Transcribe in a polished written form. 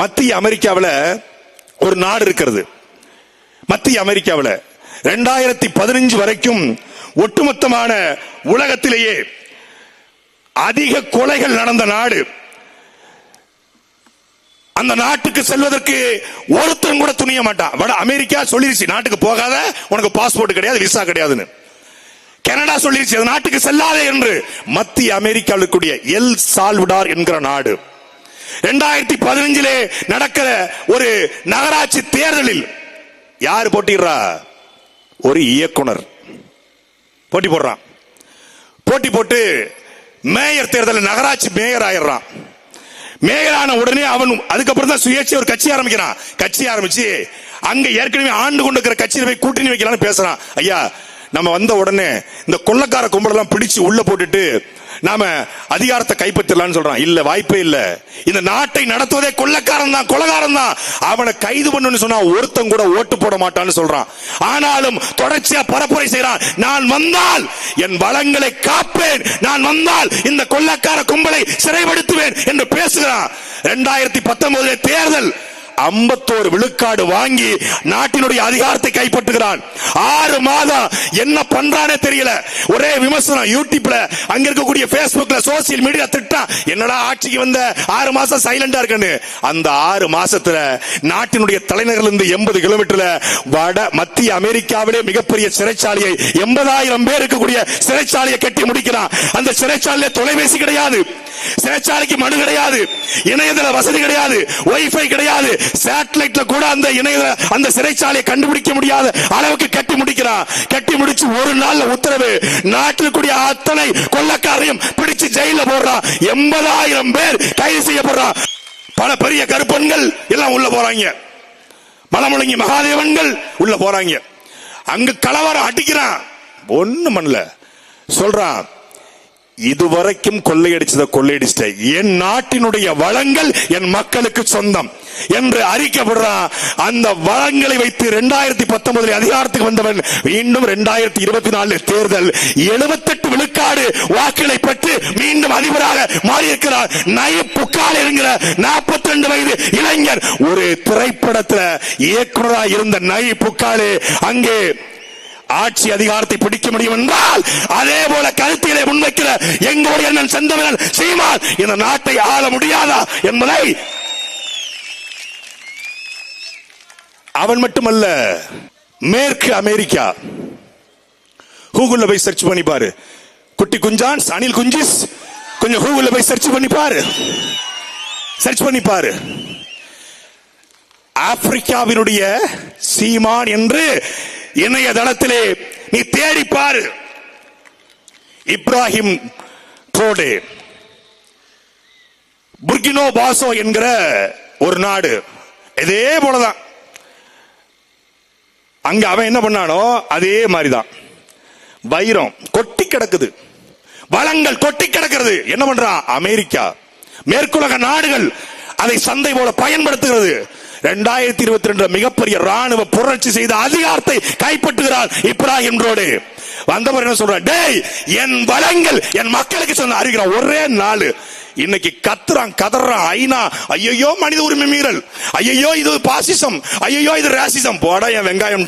மத்திய அமெரிக்காவில் ஒரு நாடு இருக்கிறது. மத்திய அமெரிக்காவில் 2015 வரைக்கும் ஒட்டுமொத்தமான உலகத்திலேயே அதிக கொலைகள் நடந்த நாடு. அந்த நாட்டுக்கு செல்வதற்கு ஒருத்தன் கூட துணிய மாட்டான். வட அமெரிக்கா சொல்லிருச்சு, நாட்டுக்கு போகாத, உனக்கு பாஸ்போர்ட் கிடையாது, விசா கிடையாதுன்னு. கனடா சொல்லிருச்சு, அந்த நாட்டுக்கு செல்லாதே என்று. மத்திய அமெரிக்காவில் கூடிய எல் சால்வடார் என்கிற நாடு 2015 நடக்கிற ஒரு நகராட்சி தேர்தலில் யார் போட்டிடுறா? ஒரு இயக்குனர் போட்டி போடுறான். போட்டி போட்டு மேயர் தேர்தல் நகராட்சி மேயர் ஆயிடுறான். மேயர் ஆன உடனே அவன் அதுக்கப்புறம் தான் சுயேட்சை ஒரு கட்சி ஆரம்பிக்கிறான். கட்சி ஆரம்பிச்சு அங்க ஏற்கனவே ஆண்டு கொண்டிருக்கிற கட்சியில போய் கூட்டணி வைக்கலாம்னு பேசுறான். ஐயா, நம்ம வந்த உடனே இந்த கொள்ளக்கார கும்பலெல்லாம் பிடிச்சு உள்ள போட்டுட்டு நாம அதிகாரத்தை கைப்பற்றலாம்னு சொல்றான். இல்ல, வாய்ப்பே இல்ல. இந்த நாட்டை நடத்துவதே கொள்ளக்காரன் தான், கொலகாரன் தான். அவனை கைது பண்ணு சொன்னா ஒருத்தன் கூட ஓட்டு போட மாட்டான்னு சொல்றான். ஆனாலும் தொடர்ச்சியா பரப்புரை செய்யறான். நான் வந்தால் என் வளங்களை காப்பேன், நான் வந்தால் இந்த கொள்ளக்கார கும்பலை சிறைப்படுத்துவேன் என்று பேசுகிறான். 2019 தேர்தல் 51 விழுக்காடு வாங்கி நாட்டினுடைய அதிகாரத்தை கைப்பற்றுகிறான். 6 மாதம் என்ன பண்றானே தெரியல. ஒரே விமர்சனம் யூடியூப்ல, அங்க இருக்கக்கூடிய பேஸ்புக்ல, சோசியல் மீடியா திட்டம். என்னடா ஆட்சிக்கு வந்த 6 மாசம் சைலண்டா இருக்குன்னு. அந்த 6 மாசத்துல நாட்டினுடைய தலைநகரில் இருந்து 80 கிலோமீட்டர்ல வட மத்திய அமெரிக்காவிலே மிகப்பெரிய சிறைச்சாலையை 80,000 பேர் இருக்கக்கூடிய சிறைச்சாலையை கட்டி முடிக்கிறான். அந்த சிறைச்சாலையில தொலைபேசி கிடையாது, சிறைச்சாலைக்கு மனு கிடையாது, இணையதள வசதி கிடையாது, வைஃபை கிடையாது, சேட்டலைட்ல கூட அந்த இணையதள அந்த சிறைச்சாலையை கண்டுபிடிக்க முடியாத அளவுக்கு கட்டி முடிக்கிறான். கட்டி முடிச்சு ஒரு நாள்ல உத்தரவு, நாட்டில் கூடிய அத்தனை கொள்ளக்காரையும் பிடிச்சு ஜெயில போடுறான். 80,000 பேர் கைது செய்யப்படுறான். பல பெரிய கருப்பன்கள் எல்லாம் உள்ள போறாங்க. மலமுழங்கி மகாதேவன்கள் உள்ள போறாங்க. அங்க கலவரம் அடிக்கிறான். ஒண்ணு மண்ல சொல்றான், இதுவரைக்கும் கொள்ளையடிச்சத கொள்ளையடிச்சிட்ட, என் நாட்டினுடைய வளங்கள் என் மக்களுக்கு சொந்தம் என்று அறிக்கைப்படுறான். அந்த வளங்களை வைத்து 2019 அதிகாரத்துக்கு வந்தவன் மீண்டும் 2024 தேர்தல் 78 விழுக்காடு வாக்குகளை பெற்று மீண்டும் அதிபராக மாறியிருக்கிறார். நயீப் புக்காலே என்கிற 42 வயது இளைஞர். ஒரு திரைப்படத்தில் இயக்குனராக இருந்த நயீப் புக்காலே அங்கே ஆட்சி அதிகாரத்தை பிடிக்க முடியும் என்றால், அதே போல கருத்திலே முன்வைக்கிற எங்களுடைய அண்ணன் செந்தமிழன் சீமான் இந்த நாட்டை ஆள முடியாதா என்பதை அவன் மட்டுமல்ல, மேற்கு அமெரிக்கா கூகுள்ல போய் சர்ச் பண்ணி பாரு. குட்டி குஞ்சான் அனில் குஞ்சிஸ், கொஞ்சம் கூகுள்ல போய் சர்ச் பண்ணி பாரு. சர்ச் பண்ணி பாரு. ஆப்பிரிக்காவினுடைய சீமான் என்று இணையதளத்திலே நீ தேடி பாரு. இப்ராஹிம் ட்ரோடே, புர்கினோ பாசோ என்கிற ஒரு நாடு. இதே போலதான் அங்க அவன் என்ன பண்ணானோ அதே மாதிரிதான். வைரம் கொட்டி கிடக்குது, வளங்கள் கொட்டி கிடக்கிறது. என்ன பண்றான் அமெரிக்கா, மேற்குலக நாடுகள் அதை சந்தை போல பயன்படுத்துகிறது. 2022 மிகப்பெரிய ராணுவ புரட்சி செய்த அதிகாரத்தை கைப்பற்றுகிறார் இப்ராஹிம் ட்ரோடே. வந்தவர் என்ன சொல்றான், டேய் என் வளங்கள் என் மக்களுக்கு சொன்ன அறிகிறான். ஒரே நாள் இன்னைக்கு கத்துறான், கதறான். ஐநா ஐயோ மனித உரிமை மீறல், ஐயோ இது பாசிசம், ஐயோ இது ராசிசம், போட என் வெங்காயம்.